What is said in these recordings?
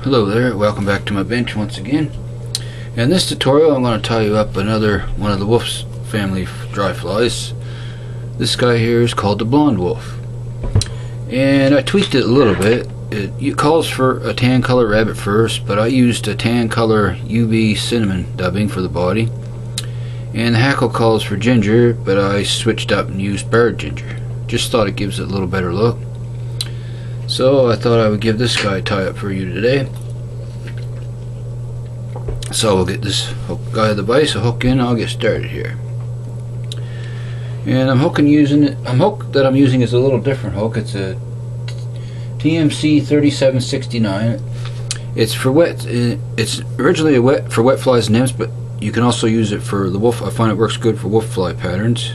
Hello there, welcome back to my bench once again. In this tutorial I'm going to tie you up another one of the Wulff's family dry flies. This guy here is called the blonde wolf. And I tweaked it a little bit. It calls for a tan color rabbit first, but I used a tan color UV cinnamon dubbing for the body. And the hackle calls for ginger, but I switched up and used barred ginger. Just thought it gives it a little better look. So I thought I would give this guy a tie up for you today. So we'll get this guy of the vise, a hook in, I'll get started here. And hook that I'm using is a little different hook. It's a TMC 3769. It's for wet. It's originally for wet flies and nymphs, but you can also use it for the wolf. I find it works good for wolf fly patterns.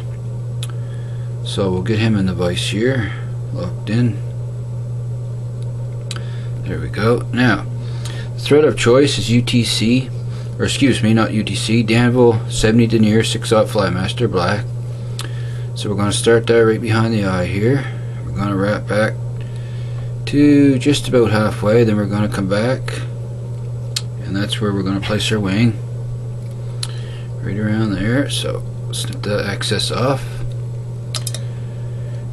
So we'll get him in the vise here, locked in. There we go. Now, the thread of choice is UTC, or excuse me, not UTC, Danville 70 denier 6/0 Flymaster black. So we're going to start that right behind the eye here. We're going to wrap back to just about halfway, then we're going to come back, and that's where we're going to place our wing. Right around there. So snip that excess off.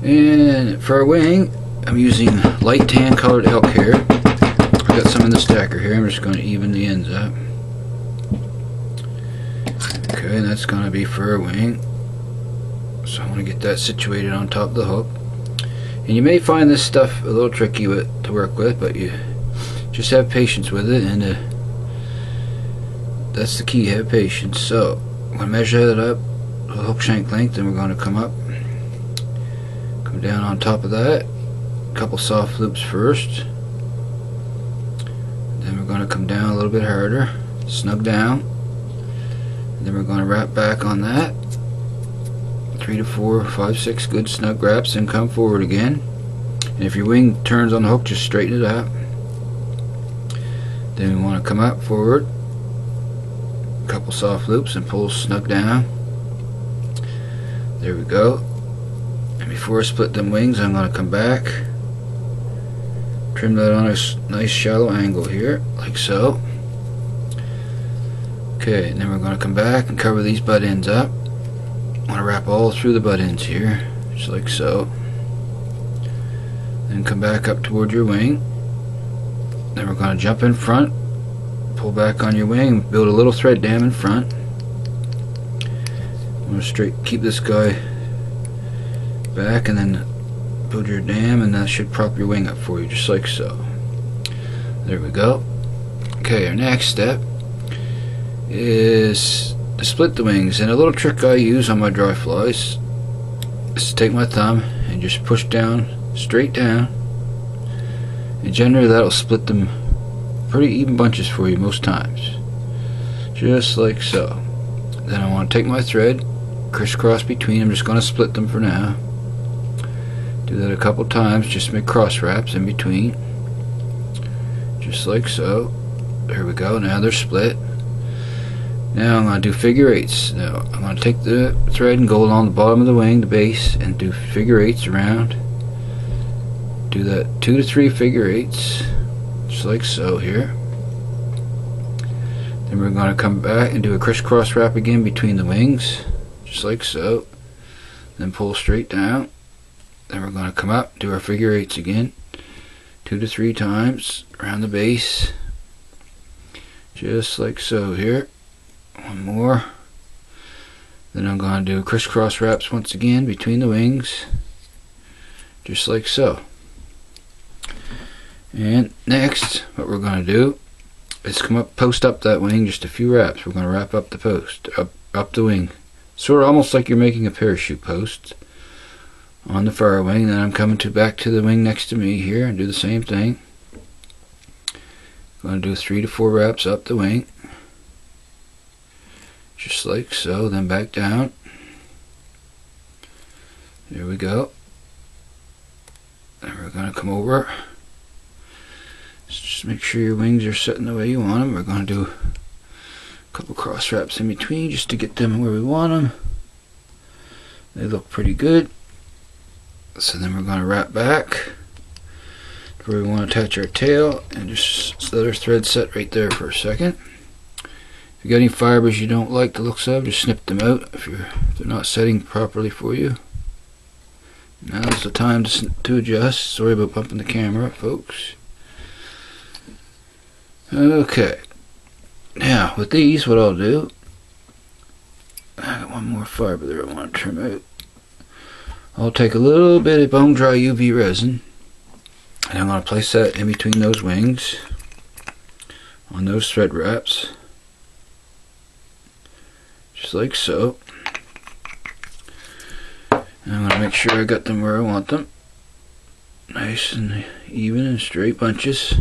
And for our wing, I'm using light tan colored elk hair. I've got some in the stacker here. I'm just going to even the ends up. Okay, and that's going to be for our wing. So I want to get that situated on top of the hook. And you may find this stuff a little tricky to work with, but you just have patience with it, and that's the key, have patience. So I'm going to measure that up, the hook shank length, and we're going to come down on top of that. A couple soft loops first. Then we're going to come down a little bit harder, snug down. And then we're going to wrap back on that. 3 to 4, 5, 6 good snug wraps, and come forward again. And if your wing turns on the hook, just straighten it out. Then we want to come up forward, a couple soft loops, and pull snug down. There we go. And before I split them wings, I'm going to come back, trim that on a nice shallow angle here, like so. Okay, and then we're going to come back and cover these butt ends up. I want to wrap all through the butt ends here, just like so. Then come back up toward your wing. Then we're going to jump in front, pull back on your wing, build a little thread dam in front. I'm going to keep this guy back, and then build your dam, and that should prop your wing up for you, just like so. There we go. Okay, our next step is to split the wings, and a little trick I use on my dry flies is to take my thumb and just push down, straight down, and generally that'll split them pretty even bunches for you most times, just like so. Then I want to take my thread, crisscross between. I'm just going to split them for now. Do that a couple times, just make cross wraps in between, just like so. There we go. Now they're split. Now I'm going to do figure eights. Now I'm going to take the thread and go along the bottom of the wing, the base, and do figure eights around. Do that 2 to 3 figure eights, just like so here. Then we're going to come back and do a crisscross wrap again between the wings, just like so. Then pull straight down. Then we're going to come up, do our figure eights again, 2 to 3 times around the base, just like so here. One more. Then I'm going to do crisscross wraps once again between the wings, just like so. And next, what we're going to do is come up, post up that wing just a few wraps. We're going to wrap up the post, up the wing, sort of almost like you're making a parachute post on the far wing. Then I'm coming back to the wing next to me here and do the same thing. Going to do 3 to 4 wraps up the wing, just like so. Then back down. There we go. Then we're going to come over. Just make sure your wings are sitting the way you want them. We're going to do a couple cross wraps in between just to get them where we want them. They look pretty good. So then we're going to wrap back, where we want to attach our tail, and just let our thread set right there for a second. If you got any fibers you don't like the looks of, just snip them out if they're not setting properly for you. Now's the time to adjust. Sorry about bumping the camera, folks. Okay. Now, with these, what I'll do, I got one more fiber there I want to trim out. I'll take a little bit of bone dry UV resin, and I'm going to place that in between those wings on those thread wraps, just like so. And I'm going to make sure I got them where I want them, nice and even and straight bunches.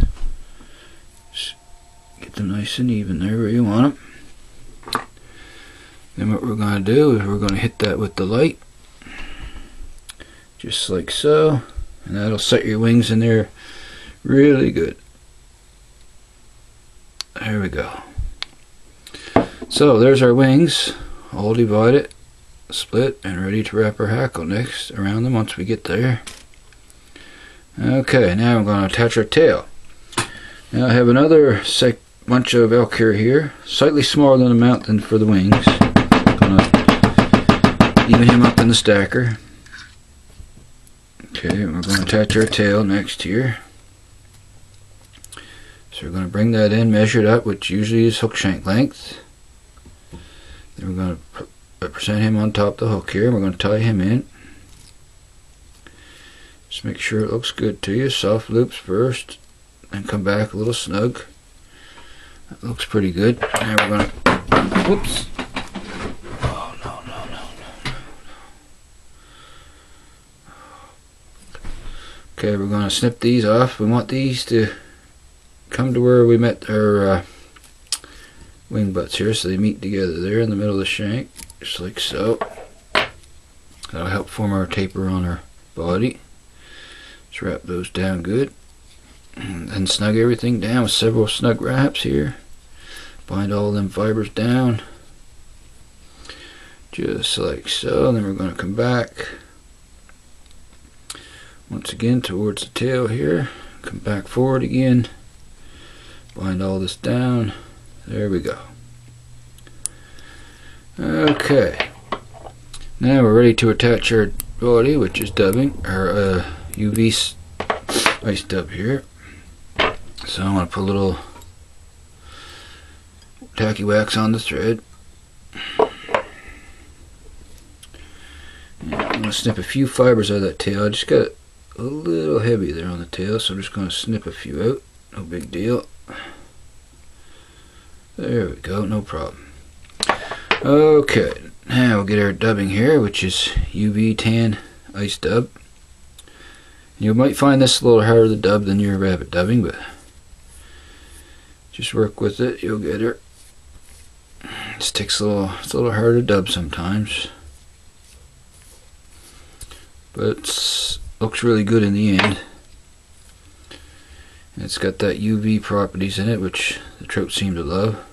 Just get them nice and even there where you want them. Then what we're going to do is we're going to hit that with the light, just like so, and that'll set your wings in there really good. There we go. So there's our wings, all divided, split, and ready to wrap our hackle next around them once we get there. Okay, now I'm going to attach our tail. Now I have another bunch of elk hair here, slightly smaller than the amount than for the wings. I'm going to even him up in the stacker. Okay, we're going to attach our tail next here. So we're going to bring that in, measure it up, which usually is hook shank length. Then we're going to present him on top of the hook here, and we're going to tie him in. Just make sure it looks good to you. Soft loops first, and come back a little snug. That looks pretty good. Now we're going to, whoops. Oh, no. Okay, we're going to snip these off. We want these to come to where we met our wing butts here, so they meet together there in the middle of the shank. Just like so. That'll help form our taper on our body. Just wrap those down good. And then snug everything down with several snug wraps here. Bind all them fibers down. Just like so. And then we're going to come back once again towards the tail here. Come back forward again. Bind all this down. There we go. Okay, now we're ready to attach our body, which is dubbing, our UV ice dub here. So I'm going to put a little tacky wax on the thread. And I'm going to snip a few fibers out of that tail. I just got a little heavy there on the tail, so I'm just going to snip a few out. No big deal. There we go, no problem. Okay, now we'll get our dubbing here, which is UV tan ice dub. You might find this a little harder to dub than your rabbit dubbing, but just work with it, you'll get her. It takes it's a little harder to dub sometimes, but it looks really good in the end. And it's got that UV properties in it, which the trout seem to love.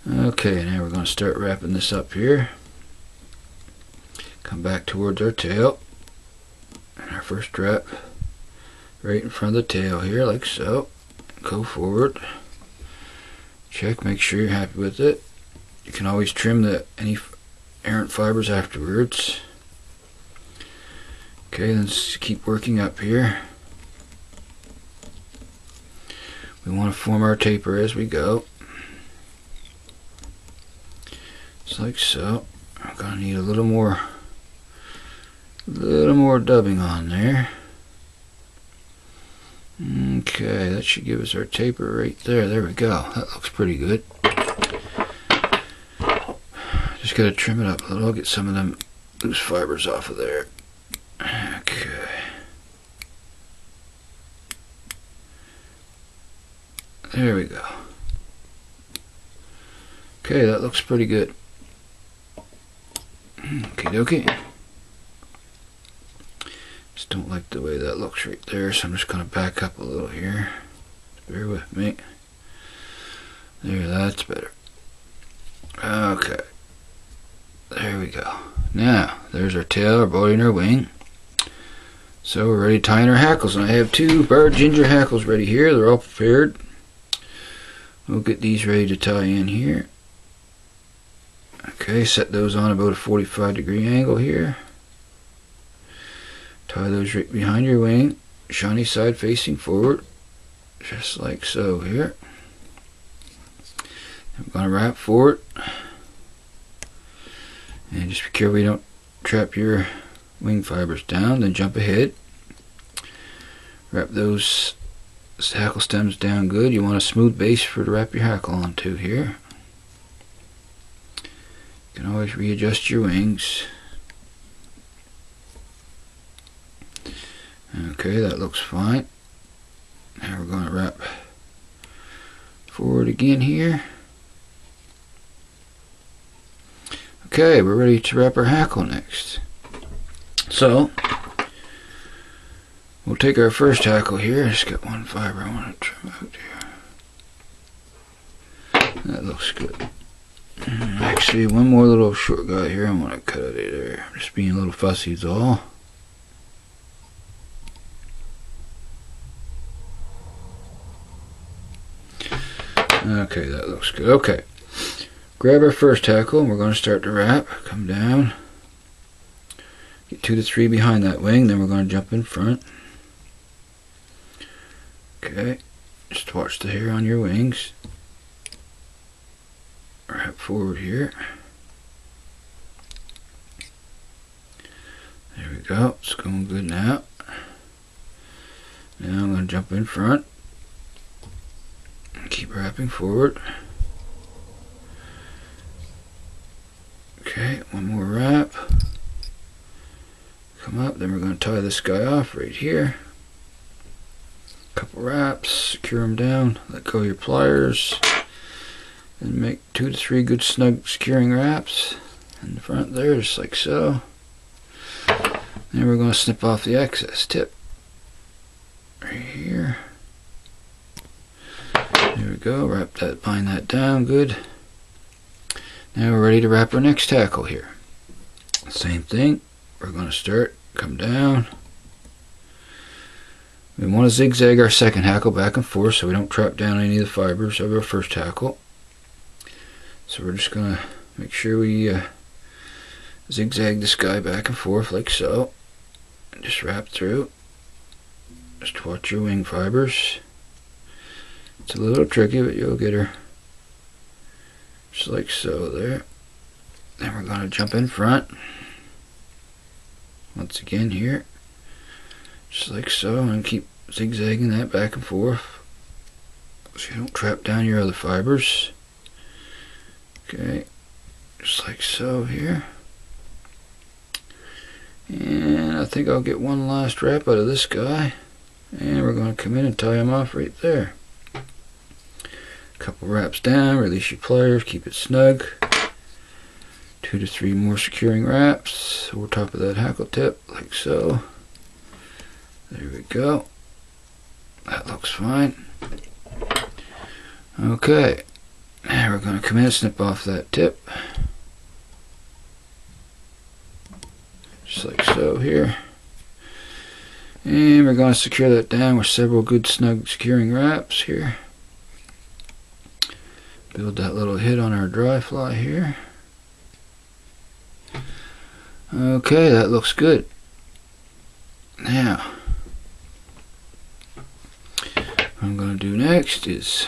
Okay, now we're going to start wrapping this up here. Come back towards our tail. And our first wrap right in front of the tail here, like so. Go forward. Check, make sure you're happy with it. You can always trim any errant fibers afterwards. Okay, let's keep working up here. We want to form our taper as we go. Just like so. I'm gonna need a little more dubbing on there. Okay, that should give us our taper right there. There we go. That looks pretty good. Just gotta trim it up a little, get some of them loose fibers off of there. Okay. There we go. Okay, that looks pretty good. Okie dokie. Just don't like the way that looks right there, so I'm just going to back up a little here. Bear with me. There, that's better. Okay. There we go. Now, there's our tail, our body, and our wing. So we're ready to tie in our hackles, and I have 2 barred ginger hackles ready here. They're all prepared. We'll get these ready to tie in here. Okay, set those on about a 45-degree angle here. Tie those right behind your wing, shiny side facing forward, just like so here. I'm going to wrap forward, and just be careful you don't trap your wing fibers down. Then jump ahead. Wrap those hackle stems down good. You want a smooth base to wrap your hackle onto here. You can always readjust your wings. Okay, that looks fine. Now we're going to wrap forward again here. Okay, we're ready to wrap our hackle next. So we'll take our first hackle here. Just got one fiber I want to trim out here. That looks good. Actually, one more little short guy here I want to cut out of there. Just being a little fussy is all. Okay, that looks good. Okay, grab our first hackle and we're going to start to wrap. Come down. Get 2 to 3 behind that wing, then we're going to jump in front. Okay, just watch the hair on your wings. Wrap forward here. There we go, it's going good now. Now I'm going to jump in front. Keep wrapping forward. Okay, one more wrap. Come up, then we're going to tie this guy off right here. Couple wraps, secure them down, let go of your pliers, and make 2 to 3 good snug securing wraps in the front there, just like so. Then we're going to snip off the excess tip right here. There we go, wrap that, bind that down good. Now we're ready to wrap our next hackle here. Same thing, we're going to start, come down. We want to zigzag our second hackle back and forth so we don't trap down any of the fibers of our first hackle. So we're just going to make sure we zigzag this guy back and forth like so. And just wrap through. Just watch your wing fibers. It's a little tricky, but you'll get her just like so there. Then we're going to jump in front. Once again here. Just like so, and keep zigzagging that back and forth so you don't trap down your other fibers. Okay, just like so here. And I think I'll get one last wrap out of this guy, and we're going to come in and tie him off right there. Couple wraps down, release your pliers, keep it snug. 2 to 3 more securing wraps over top of that hackle tip, like so. There we go. That looks fine. Okay. Now we're going to come in and snip off that tip. Just like so here. And we're going to secure that down with several good snug securing wraps here. Build that little hit on our dry fly here. Okay, that looks good. Now, what I'm going to do next is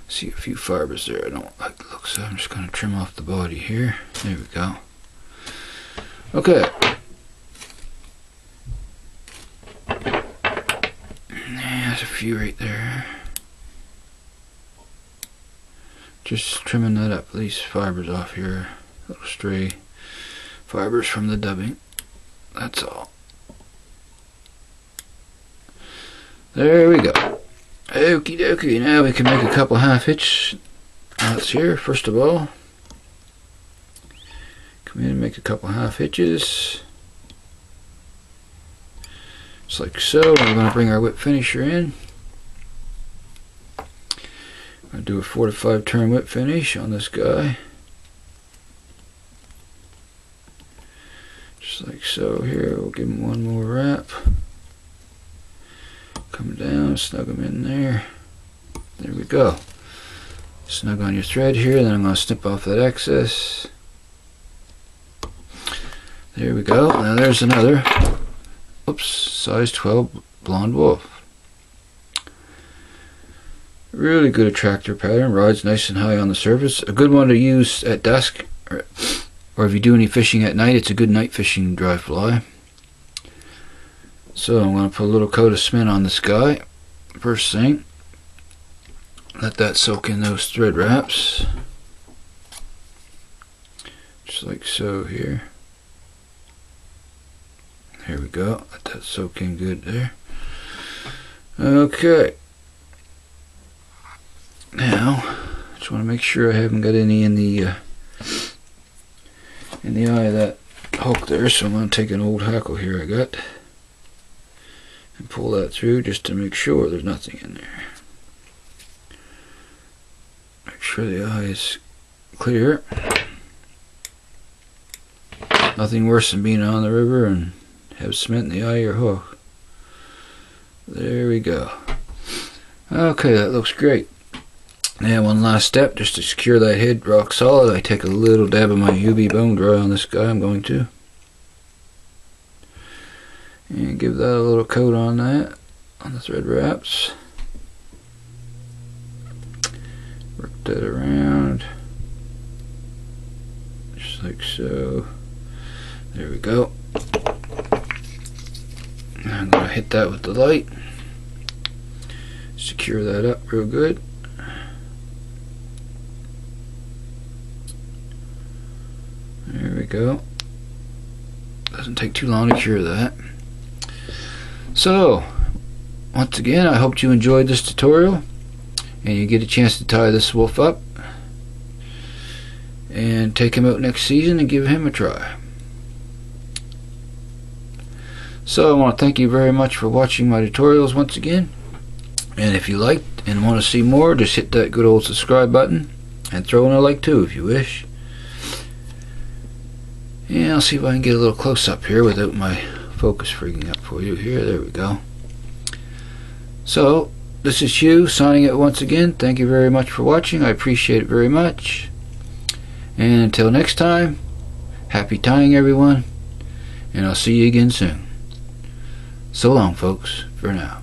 see a few fibers there. I don't like the looks of. I'm just going to trim off the body here. There we go. Okay. There's a few right there. Just trimming that up. These fibers off here. Little stray fibers from the dubbing. That's all. There we go. Okie dokie. Now we can make a couple half hitch knots here. First of all, come in and make a couple half hitches. Just like so. We're going to bring our whip finisher in. I'm going to do a 4 to 5 turn whip finish on this guy. Just like so. so here we'll give him one more wrap. Come down, snug him in there. There we go. Snug on your thread here, then I'm going to snip off that excess. There we go. Now there's another, oops, size 12 blonde wolf. Really good attractor pattern, rides nice and high on the surface. A good one to use at dusk, or if you do any fishing at night, it's a good night fishing dry fly. So I'm going to put a little coat of cement on this guy first thing. Let that soak in those thread wraps, just like so here. There we go. Let that soak in good there. Okay. Now, just want to make sure I haven't got any in the eye of that hook there. So I'm going to take an old hackle here I got and pull that through just to make sure there's nothing in there. Make sure the eye is clear. Nothing worse than being on the river and have cement in the eye of your hook. There we go. Okay, that looks great. Now one last step, just to secure that head rock solid, I take a little dab of my UV bone dry on this guy. I'm going to. And give that a little coat on that, on the thread wraps. Work that around, just like so. There we go. I'm going to hit that with the light. Secure that up real good. There we go. Doesn't take too long to cure that. So, once again, I hope you enjoyed this tutorial and you get a chance to tie this wolf up and take him out next season and give him a try. So I want to thank you very much for watching my tutorials once again, and if you liked and want to see more, just hit that good old subscribe button and throw in a like too if you wish. And I'll see if I can get a little close up here without my focus freaking up for you here. There we go. So this is Hugh signing out once again. Thank you very much for watching. I appreciate it very much. And until next time, happy tying everyone, and I'll see you again soon. So long folks, for now.